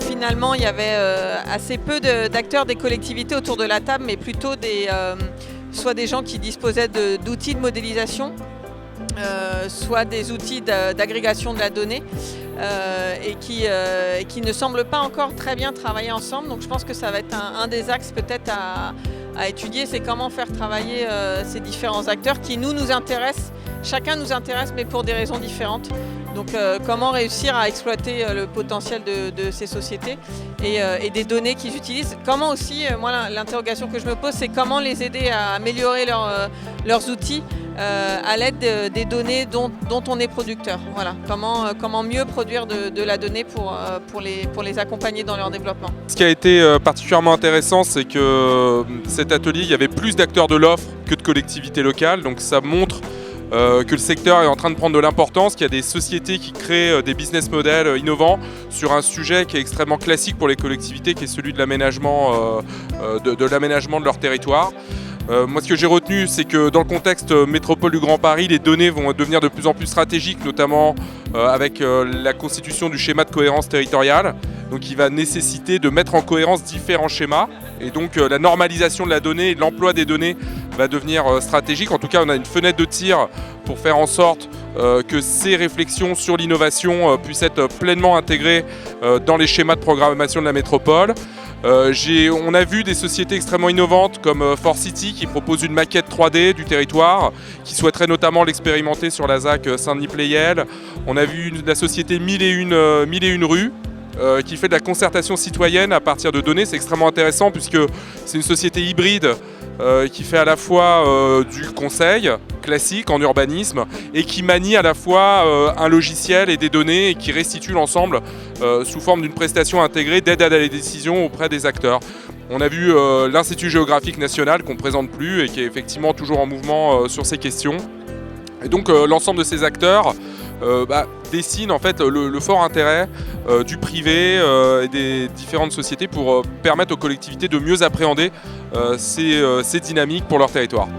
Finalement, il y avait assez peu d'acteurs des collectivités autour de la table, mais plutôt soit des gens qui disposaient d'outils de modélisation, soit des outils d'agrégation de la donnée et qui ne semblent pas encore très bien travailler ensemble. Donc je pense que ça va être un des axes peut-être à étudier, c'est comment faire travailler ces différents acteurs qui nous intéressent. Chacun nous intéresse, mais pour des raisons différentes. Donc comment réussir à exploiter le potentiel de ces sociétés et des données qu'ils utilisent. Comment aussi, moi l'interrogation que je me pose, c'est comment les aider à améliorer leurs outils à l'aide des données dont on est producteur. Voilà. Comment mieux produire de la donnée pour les accompagner dans leur développement. Ce qui a été particulièrement intéressant, c'est que cet atelier, il y avait plus d'acteurs de l'offre que de collectivités locales. Donc ça montre que le secteur est en train de prendre de l'importance, qu'il y a des sociétés qui créent des business models innovants sur un sujet qui est extrêmement classique pour les collectivités, qui est celui de l'aménagement de leur territoire. Moi, ce que j'ai retenu, c'est que dans le contexte métropole du Grand Paris, les données vont devenir de plus en plus stratégiques, notamment avec la constitution du schéma de cohérence territoriale. Donc il va nécessiter de mettre en cohérence différents schémas. Et donc la normalisation de la donnée et de l'emploi des données va devenir stratégique. En tout cas, on a une fenêtre de tir pour faire en sorte que ces réflexions sur l'innovation puissent être pleinement intégrées dans les schémas de programmation de la métropole. On a vu des sociétés extrêmement innovantes comme ForCity qui propose une maquette 3D du territoire, qui souhaiterait notamment l'expérimenter sur la ZAC Saint-Denis-Pleyel. On a vu la société 1001 rues qui fait de la concertation citoyenne à partir de données. C'est extrêmement intéressant puisque c'est une société hybride qui fait à la fois du conseil classique en urbanisme et qui manie à la fois un logiciel et des données et qui restitue l'ensemble sous forme d'une prestation intégrée d'aide à la décision auprès des acteurs. On a vu l'Institut géographique national qu'on ne présente plus et qui est effectivement toujours en mouvement sur ces questions. Et donc l'ensemble de ces acteurs dessine en fait le fort intérêt du privé et des différentes sociétés pour permettre aux collectivités de mieux appréhender ces dynamiques pour leur territoire.